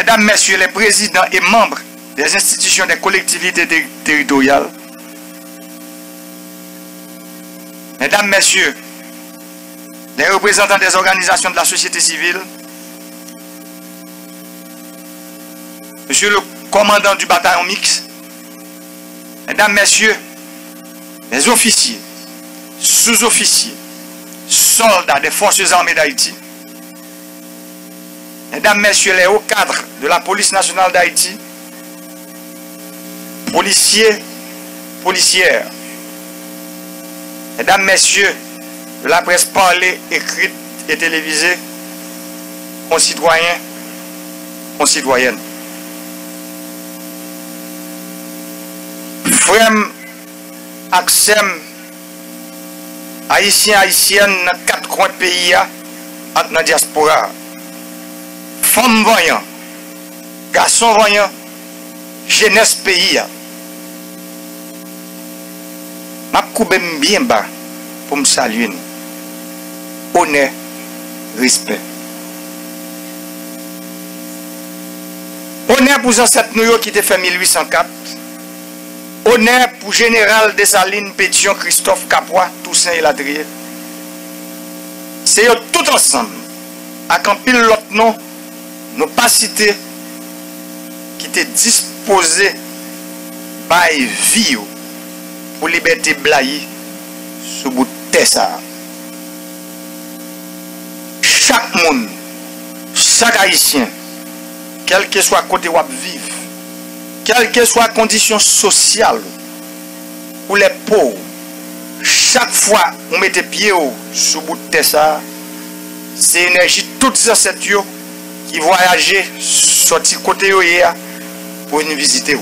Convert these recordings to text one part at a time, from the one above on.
Mesdames, Messieurs les présidents et membres des institutions des collectivités territoriales, Mesdames, Messieurs les représentants des organisations de la société civile, Monsieur le commandant du bataillon mixte, Mesdames, Messieurs les officiers, sous-officiers, soldats des forces armées d'Haïti, Mesdames, Messieurs les hauts cadres de la police nationale d'Haïti, policiers, policières, Mesdames, Messieurs de la presse parlée, écrite et télévisée, concitoyens, concitoyennes. Frères, Axem, Haïtiens, Haïtiennes, dans 4 coins de pays, dans la diaspora. Femmes voyants, garçons voyants, jeunesse pays. Je coupe bien bas pour me saluer. Honneur, respect. Honneur pour ancêtres nous qui étaient fait 1804. Honneur pour général Dessalines, Pétion, Christophe, Capois, Toussaint et Ladrier. C'est eux tout ensemble, avec un pile l'autre nom, nous pas cités, qui étaient disposés par vie pour liberté blaye sous bout de terre. Chaque monde, chaque haïtien, quel que soit côté où vivre, quelle que soit la condition sociale ou les pauvres, chaque fois on mette pied sous bout de terre, c'est l'énergie toutes ces ancêtres qui voyageaient sortir côté pour nous visiter.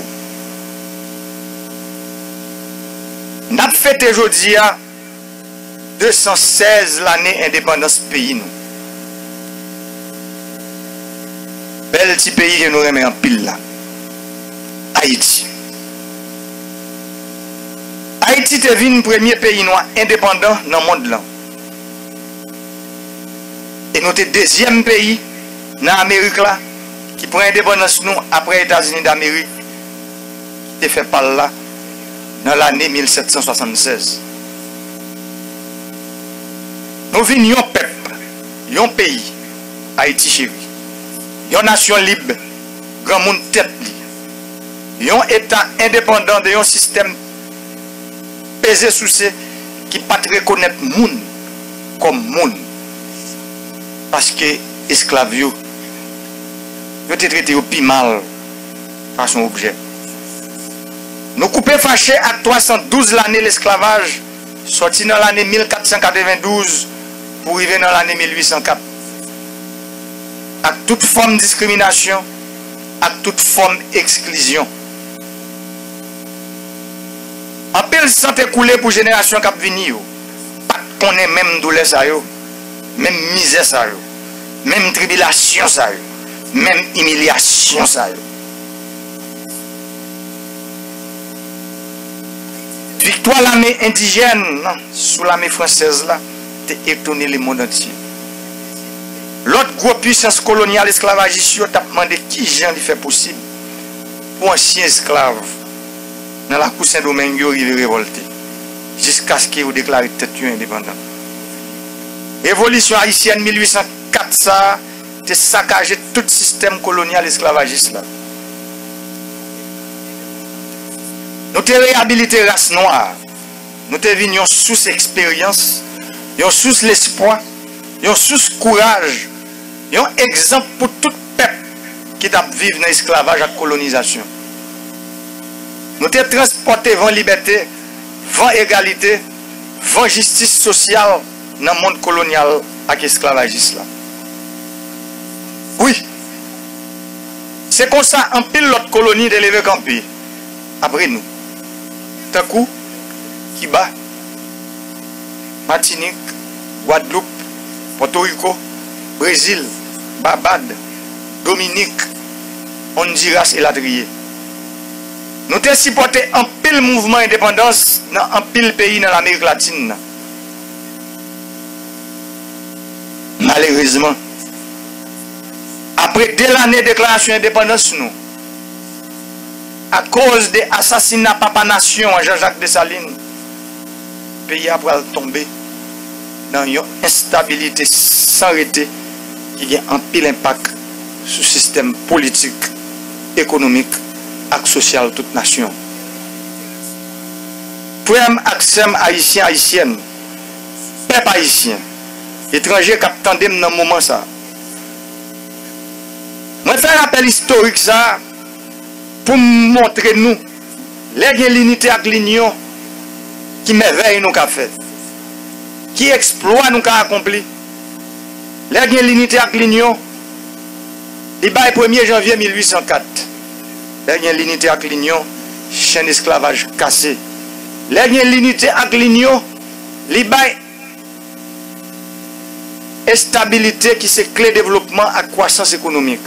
Nous avons fêté aujourd'hui 216 l'année indépendance pays nous. Bel petit pays que nous remet en pile là. Haïti. Haïti est le premier pays noir indépendant dans le monde là. Et nous sommes le deuxième pays dans l'Amérique là qui prend indépendance nous après les États-Unis d'Amérique qui est fait par là dans l'année 1776. Nous venons un peuple, un pays, Haïti chéri, une nation libre, grand monde tête li, un État indépendant de un système pesé sous ce qui ne pas reconnaître monde comme monde. Parce que esclaves, ils ont été traités au plus mal par son objet. Nous coupons fâchés à 312 l'année l'esclavage, sorti dans l'année 1492 pour arriver dans l'année 1804. À toute forme de discrimination, à toute forme d'exclusion. En pile santé coulé pour génération qui venir, pas qu'on ait même douleur ça yo, même misère ça yo, même tribulation ça yo, même humiliation ça yo. Victoire l'armée indigène sous l'armée française là, t'es étonné le monde entier. L'autre gros puissance coloniale esclavagiste t'a demandé qui gens lui fait possible pour ancien esclave dans la cour Saint-Domingue arrivé révolté jusqu'à ce qu'il déclare tête indépendant. Révolution haïtienne 1804 ça t'es saccagé tout système colonial esclavagiste là. Nous te réhabilité race noire. Nous te venions sous expérience, sous l'espoir, sous courage, un exemple pour tout peuple qui t'a vécu dans l'esclavage et la colonisation. Nous te transporté vers liberté, vers égalité, vers justice sociale dans le monde colonial et esclavagiste là. Oui. C'est comme ça en pile l'autre colonie de l'évêque campé. Après nous. D'un coup, Cuba, Martinique, Guadeloupe, Porto Rico, Brésil, Barbade, Dominique, Honduras et Ladrier. Nous avons supporté un pile mouvement d'indépendance dans un pile pays dans l'Amérique latine. Malheureusement, Après 2 années de déclaration d'indépendance, nous, à cause des assassinats Papa Nation à Jean-Jacques Dessalines, le pays a tombé dans une instabilité sans arrêter qui a un pile impact sur le système politique, économique et social de toute nation. Prème accès haïtien, haïtienne, peuple haïtien, étranger qui attendent dans le moment ça. Moi, je fais un rappel historique ça pour montrer nous l'unité avec l'union qui merveille nous qu'a fait, qui exploit nous qu'a accompli. L'unité avec l'union, il bat le 1er janvier 1804. L'unité avec l'union, chaîne d'esclavage cassé. L'unité avec l'union, il bat stabilité qui c'est clé développement à croissance économique.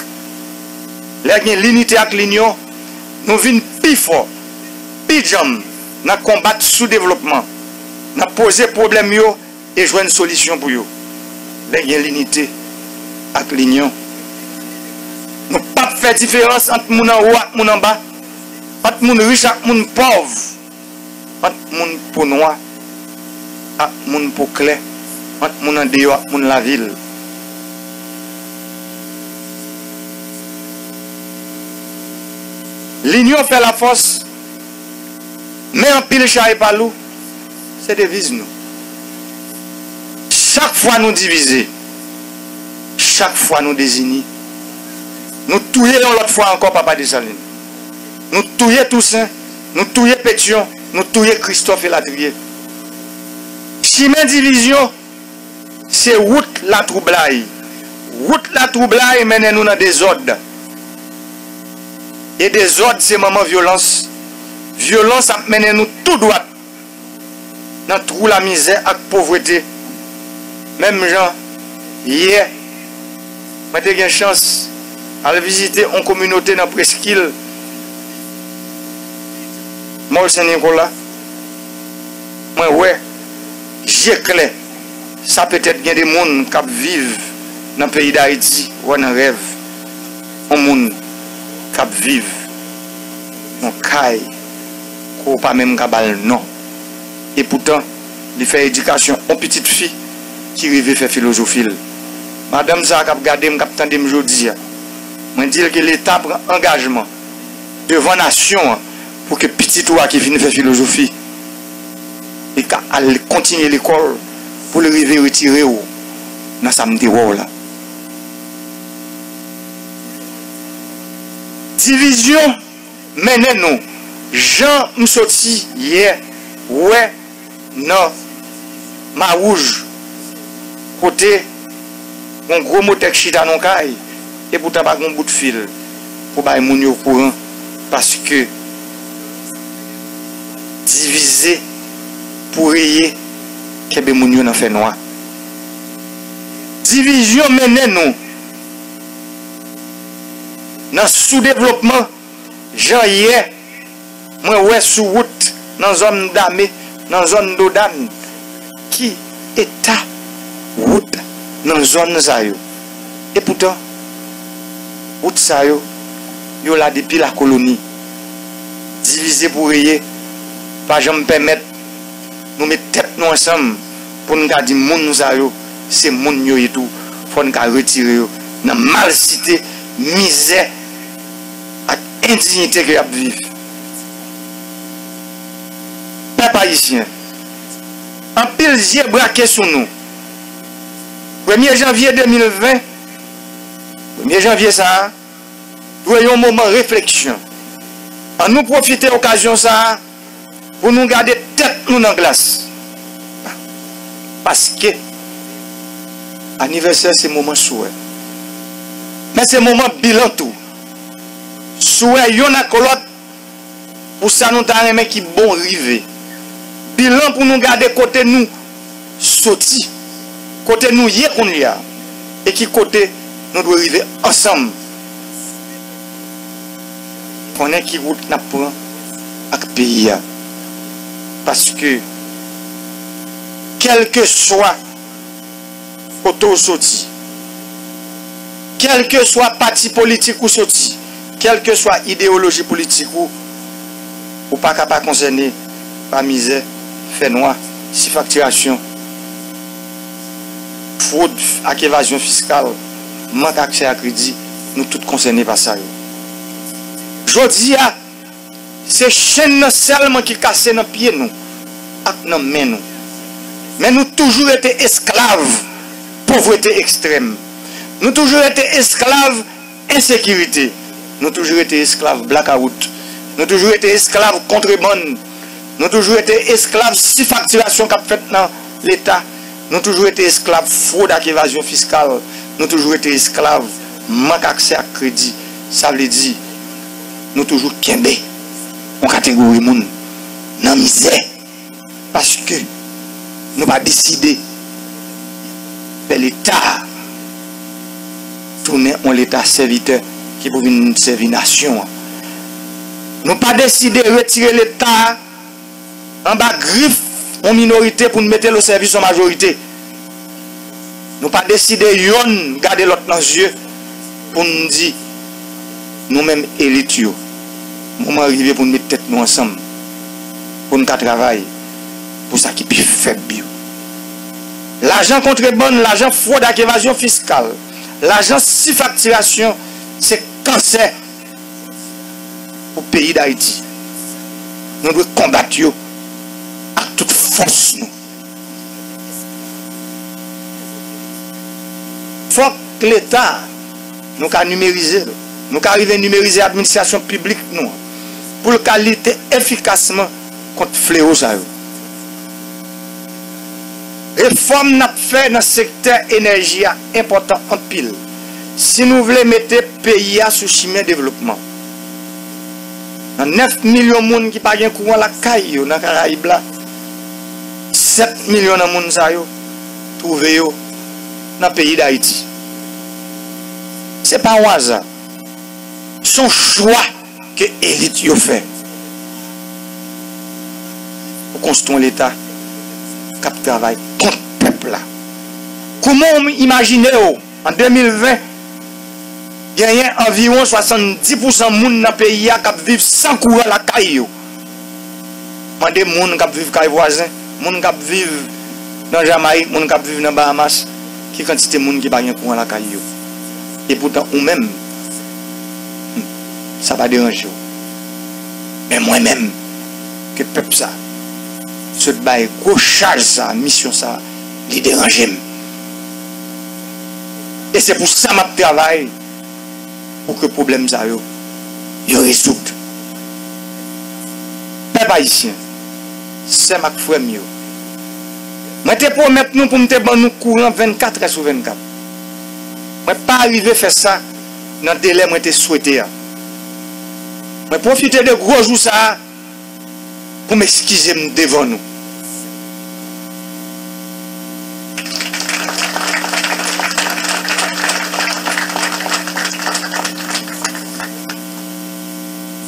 L'unité avec l'union, nous venons plus fort, plus jam, dans combattre sous-développement, dans poser problème yo et jouer une solution pour yo. L'unité avec l'union. Nous ne pas faire différence entre moun en haut et moun en bas, entre moun riche et moun pauvre, entre moun pour noir et moun pour clair, entre moun en dehors et moun la ville. L'union fait la force, mais en pile chat et palou, c'est devise nous. Chaque fois nous diviser, chaque fois nous désigner, nous touillons l'autre fois encore Papa Dessalines. Nous touillons Toussaint, nous touillons Pétion, nous touillons Christophe et Ladrier. Chemin division, c'est route la troublaille. Route la troublaille mène nous dans des ordres. Et des ordres, c'est moment violence. Violence a mené nous tout droit dans trou la misère et la pauvreté. Même gens, hier, j'ai eu une chance à visiter une communauté dans Presqu'île, Mol Saint-Nicolas. Moi, ouais, j'ai clair. Ça peut-être qu'il y a des gens qui vivent dans le pays d'Haïti ou dans rêve. Un monde qui vivent dans le caille, qui n'a pas même cabal non. Et pourtant, il fait éducation aux petites filles qui rêvent faire philosophie. Madame ça a regardé, je attendais aujourd'hui. Je dis que l'État prend engagement devant la nation pour que petit toi qui vienne faire philosophie et qu'elle continue l'école pour le rêver retirer dans sa là. Division mène nous. Jean nous sorti hier, ouais, non, ma rouge, côté, un gros moteur chita non caille, et pourtant pas un bout de fil pour bailler moun au courant, parce que diviser pour rayer, que moun yo nan fait noir. Division mène nous. Dans le sous-développement, Jean hier, moi ouais sous route, dans la zone d'Amé, dans la zone d'Odan, qui état route dans la zone Zayo. Et pourtant, route Zayo, yo là depuis la colonie, divisé pour rayer, pas jamais permettre, nous mettre tête nous ensemble, pour nous dire moun Zayo, c'est moun yo et tout, faut nous retirer dans mal cité, misère, indignité que y a vivre. Peuple haïtien, en pile yeux braqué sur nous. 1er janvier 2020, 1er janvier ça, nous avons un moment de réflexion. En nous profiter de l'occasion ça, pour nous garder tête nous dans la glace. Parce que l'anniversaire c'est un moment souhait. Mais c'est un moment bilan tout. Souhait yon a kolot pour ça nous t'arrêter mais qui bon rivé. Bilan pour nous garder côté nous sorti. Côté nous yé qu'on y a. Et qui côté nous doit arriver ensemble. On est qui route n'a prend avec pays. Parce que quel que soit côté sorti, quel que soit parti politique ou sorti, quelle que soit idéologie politique ou pas capable concerner par misère, fait noir, si facturation, fraude avec évasion fiscale, manque d'accès à crédit, nous tous concernés par ça. Je dis, c'est chaîne seulement qui casse dans pied nous, dans main nous. Mais nous toujours été esclaves, pauvreté extrême. Nous toujours été esclaves, insécurité. Nous toujours été esclaves, blackout. Nous toujours été esclaves, contrebande. Nous toujours été esclaves, si facturation qu'a fait dans l'État. Nous toujours été esclaves, fraude et évasion fiscale. Nous toujours été esclaves, manque d'accès à crédit. Ça veut dire, nous toujours kembé en catégorie monde, dans misère. Parce que nous pas décidé de l'État tourner en l'État serviteur qui peut venir servir la nation. Nous pas décidé de retirer l'État en bas griffe en minorité pour nous mettre au service en majorité. Nous pas décidé de garder l'autre dans les yeux pour nous dire nous-mêmes élites. Nous sommes arrivés pour nous mettre tête nous ensemble. Pour nous travailler. Pour ça qui est plus faible. L'argent contrebande, l'argent fraude et évasion fiscale, l'argent si facturation, c'est cancer pour le pays d'Haïti. Nous devons combattre à toute force. Il faut que l'État nous numériser, nous arriver à numériser l'administration publique nous, pour lutter efficacement contre fléau ça. Réforme n'a fait dans le secteur énergie important en pile. Si nous voulons mettre le pays sous chemin de développement, 9 millions de personnes qui n'ont pas de courant la caille dans les Caraïbes, 7 millions de personnes trouvées dans le pays d'Haïti. Ce n'est pas un hasard. Son choix que l'élite a fait pour construire l'État qui travaille contre le peuple là. Comment imaginez en 2020 il y a environ 70% de monde dans le pays qui vivent sans courant la caille. Il y a des gens qui vivent dans les voisins, des gens qui vivent dans la Jamaïque, des gens qui vivent dans les Bahamas, qui quantité de gens qui n'ont pas courant la caille. Et pourtant, nous-mêmes, ça va déranger. Mais moi-même, que le peuple ça, ce bail gros charge ça, mission ça, il dérange. Et c'est pour ça que je travaille pour que le problème ça yo résout. Peuple haïtien, c'est ma frère mieux. Moi te promettre nous pour me ban nous courant 24 heures sur 24. Moi pas arrivé à faire ça dans le délai moi te souhaité. Moi profiter de gros jours ça pour m'excuser devant nous.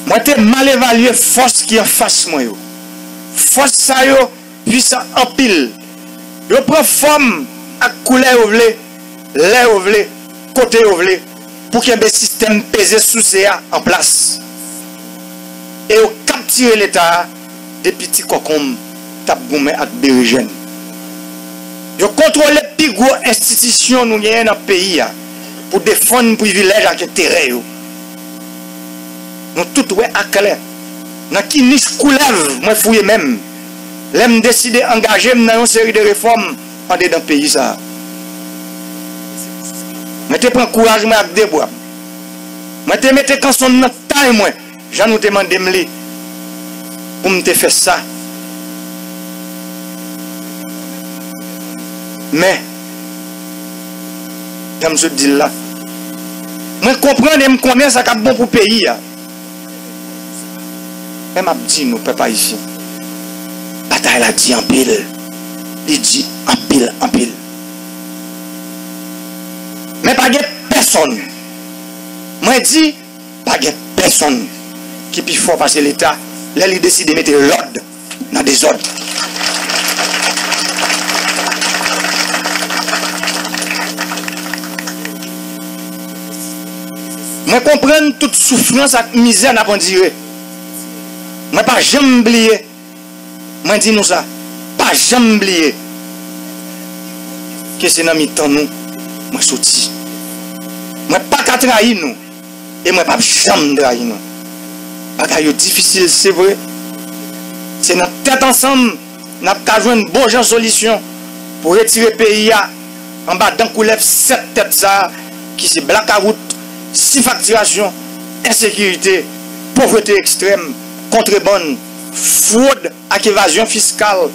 Moi, j'ai mal évalué la force qui est en face de moi. Force ça, puissant en pile. Je prends forme à couleur, l'air, côté, pour qu'il y ait un système pesé sous CA en place. Et au capturer l'État, des petits cocombes, tapgoumé et berigènes. Je contrôle les plus grosses institutions nous avons dans le pays pour défendre les privilèges et les intérêts. Nous tout ouais à clair. Dans qui niche coulève, moi fouille même. L'aime décider d'engager dans une série de réformes en dedans pays ça. Mais te prends courage moi avec des bois. Moi te mette quand son dans taille moi. J'en nous demande me pour me faire ça. Mais comme je dis là, moi comprendre et me connaître ça qui bon pour le pays. Même a dit nous peuple haïtien. Bataille a dit en pile. Il dit en pile. Mais pas de personne. Moi dit pas de personne qui peut faire passer l'État. Là il décide de mettre l'ordre dans des ordres. Je comprends toute souffrance et misère n'a pas dire. Je pas jamais oublier. Je dis nous ça. Pas jamais oublier. Que c'est dans mi-temps nous. Je sorti. Je pas qu'à trahir nous. Et je pas jamais trahir nous. C'est difficile, c'est vrai. C'est notre tête ensemble. Nous avons joué une bonne solution pour retirer le pays en bas d'un coup lève cette tête ça qui c'est blackout, si facturation, insécurité, pauvreté extrême, contrebande, fraude et évasion fiscale,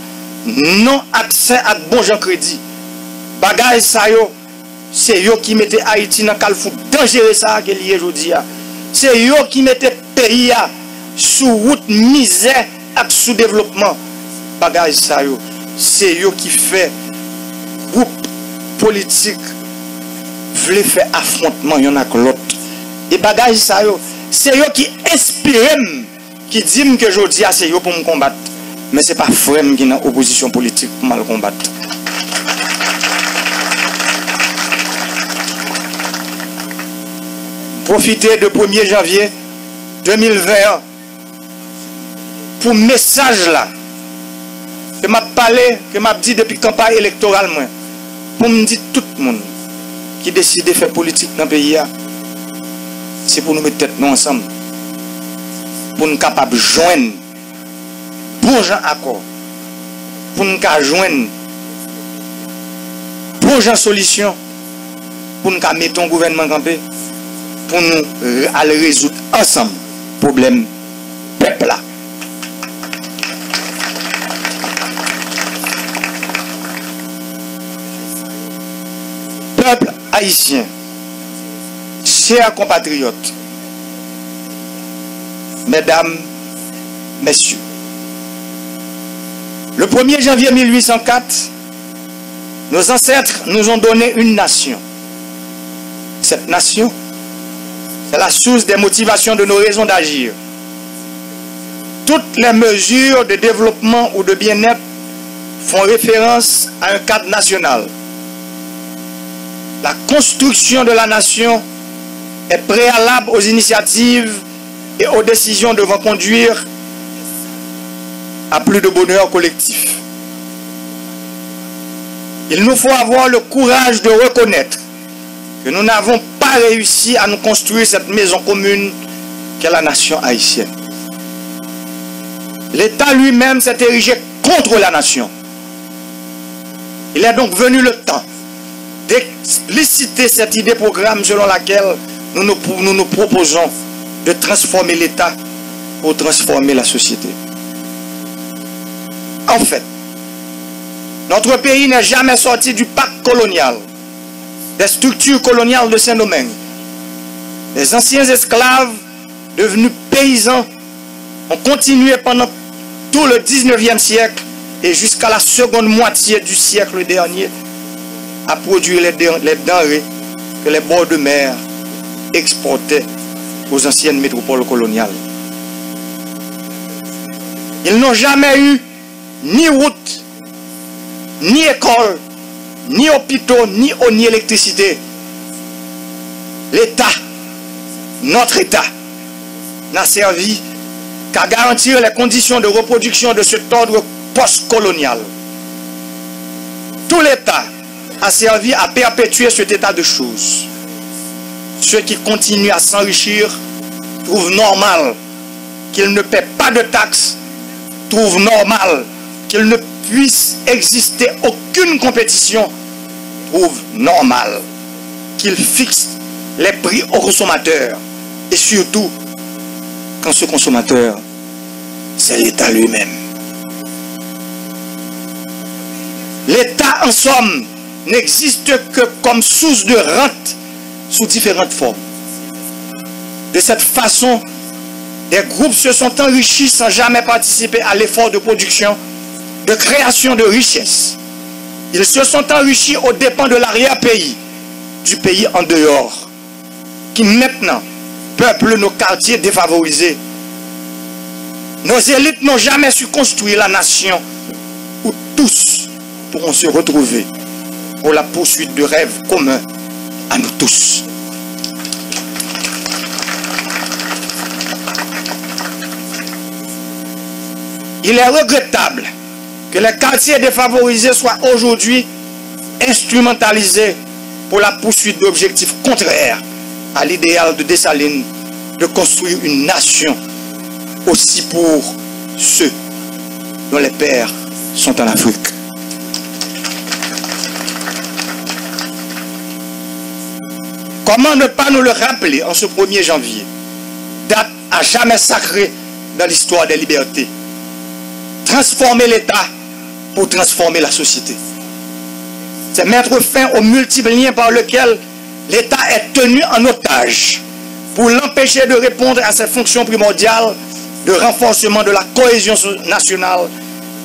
non accès à bon gens crédit. Bagage ça yo, c'est eux qui mettaient Haïti dans le fou dangereux ça qui est lié aujourd'hui. C'est eux qui mettaient pays sous route misère et sous-développement. Bagage ça yo, c'est eux qui fait groupe politique voulait faire affrontement y'en a que l'autre. Et bagage ça yo, c'est eux qui inspirent qui disent que je dis c'est eux pour me combattre. Mais c'est pas frère qui est dans opposition politique pour me combattre. Profitez de 1er janvier 2020 pour message là que m'a parlé, que m'a dit depuis campagne électorale moi, pour me dire tout le monde qui décide de faire politique dans le pays, c'est pour nous mettre tête nous ensemble, pour nous capables de joindre bon gens accord, pour nous joindre bon gens solution, pour nous mettre un gouvernement campé, pour nous aller résoudre ensemble le problème peuple là. Peuple haïtien, chers compatriotes, mesdames, messieurs, le 1er janvier 1804, nos ancêtres nous ont donné une nation. Cette nation, c'est la source des motivations de nos raisons d'agir. Toutes les mesures de développement ou de bien-être font référence à un cadre national. La construction de la nation est préalable aux initiatives et aux décisions devant conduire à plus de bonheur collectif. Il nous faut avoir le courage de reconnaître que nous n'avons pas réussi à nous construire cette maison commune qu'est la nation haïtienne. L'État lui-même s'est érigé contre la nation. Il est donc venu le temps d'expliciter cette idée programme selon laquelle nous nous proposons de transformer l'État pour transformer la société. En fait, notre pays n'est jamais sorti du pacte colonial, des structures coloniales de Saint-Domingue. Les anciens esclaves, devenus paysans, ont continué pendant tout le 19e siècle et jusqu'à la seconde moitié du siècle dernier à produire les denrées que les bords de mer exportaient aux anciennes métropoles coloniales. Ils n'ont jamais eu ni route, ni école, ni hôpitaux, ni eau, ni électricité. L'État, notre État, n'a servi qu'à garantir les conditions de reproduction de cet ordre post-colonial. Tout l'État a servi à perpétuer cet état de choses. Ceux qui continuent à s'enrichir trouvent normal qu'ils ne paient pas de taxes, trouvent normal qu'il ne puisse exister aucune compétition, trouvent normal qu'ils fixent les prix aux consommateurs. Et surtout, quand ce consommateur, c'est l'État lui-même. L'État, en somme, n'existe que comme source de rente sous différentes formes. De cette façon, des groupes se sont enrichis sans jamais participer à l'effort de production, de création de richesses. Ils se sont enrichis aux dépens de l'arrière-pays, du pays en dehors, qui maintenant peuplent nos quartiers défavorisés. Nos élites n'ont jamais su construire la nation où tous pourront se retrouver pour la poursuite de rêves communs à nous tous. Il est regrettable que les quartiers défavorisés soient aujourd'hui instrumentalisés pour la poursuite d'objectifs contraires à l'idéal de Dessalines de construire une nation aussi pour ceux dont les pères sont en Afrique. Comment ne pas nous le rappeler en ce 1er janvier, date à jamais sacrée dans l'histoire des libertés? Transformer l'État pour transformer la société. C'est mettre fin aux multiples liens par lesquels l'État est tenu en otage pour l'empêcher de répondre à ses fonctions primordiales de renforcement de la cohésion nationale,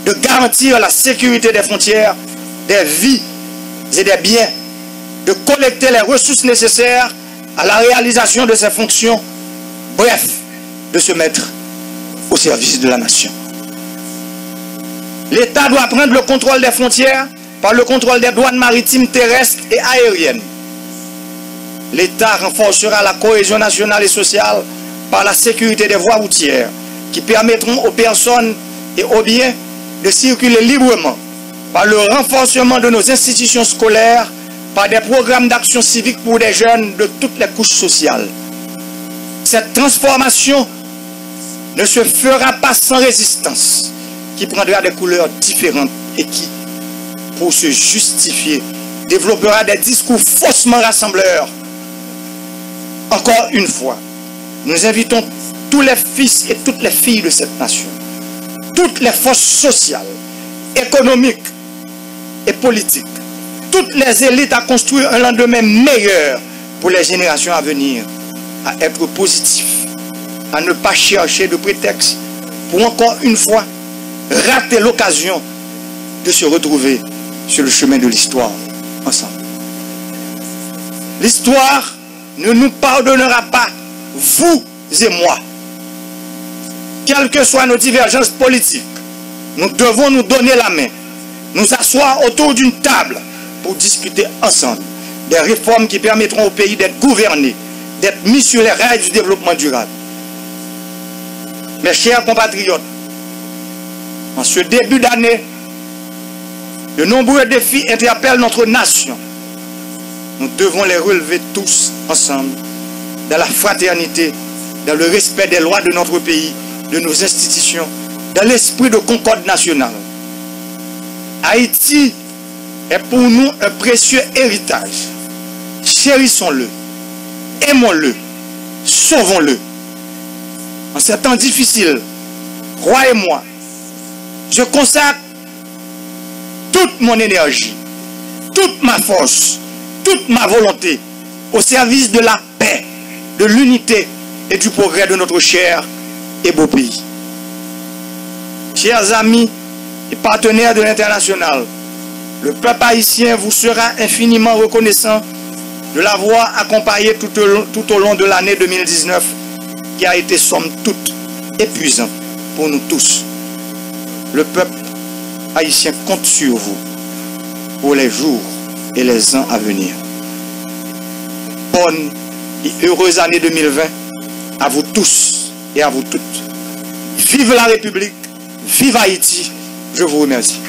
de garantir la sécurité des frontières, des vies et des biens, de collecter les ressources nécessaires à la réalisation de ses fonctions, bref, de se mettre au service de la nation. L'État doit prendre le contrôle des frontières par le contrôle des douanes maritimes, terrestres et aériennes. L'État renforcera la cohésion nationale et sociale par la sécurité des voies routières qui permettront aux personnes et aux biens de circuler librement, par le renforcement de nos institutions scolaires, par des programmes d'action civique pour des jeunes de toutes les couches sociales. Cette transformation ne se fera pas sans résistance, qui prendra des couleurs différentes et qui, pour se justifier, développera des discours faussement rassembleurs. Encore une fois, nous invitons tous les fils et toutes les filles de cette nation, toutes les forces sociales, économiques et politiques, toutes les élites à construire un lendemain meilleur pour les générations à venir, à être positifs, à ne pas chercher de prétexte pour encore une fois rater l'occasion de se retrouver sur le chemin de l'histoire ensemble. L'histoire ne nous pardonnera pas, vous et moi. Quelles que soient nos divergences politiques, nous devons nous donner la main, nous asseoir autour d'une table pour discuter ensemble des réformes qui permettront au pays d'être gouverné, d'être mis sur les rails du développement durable. Mes chers compatriotes, en ce début d'année, de nombreux défis interpellent notre nation. Nous devons les relever tous ensemble, dans la fraternité, dans le respect des lois de notre pays, de nos institutions, dans l'esprit de concorde nationale. Haïti est pour nous un précieux héritage. Chérissons-le, aimons-le, sauvons-le. En ces temps difficiles, croyez-moi, je consacre toute mon énergie, toute ma force, toute ma volonté au service de la paix, de l'unité et du progrès de notre cher et beau pays. Chers amis et partenaires de l'international, le peuple haïtien vous sera infiniment reconnaissant de l'avoir accompagné tout au long de l'année 2019 qui a été somme toute épuisante pour nous tous. Le peuple haïtien compte sur vous pour les jours et les ans à venir. Bonne et heureuse année 2020 à vous tous et à vous toutes. Vive la République, vive Haïti, je vous remercie.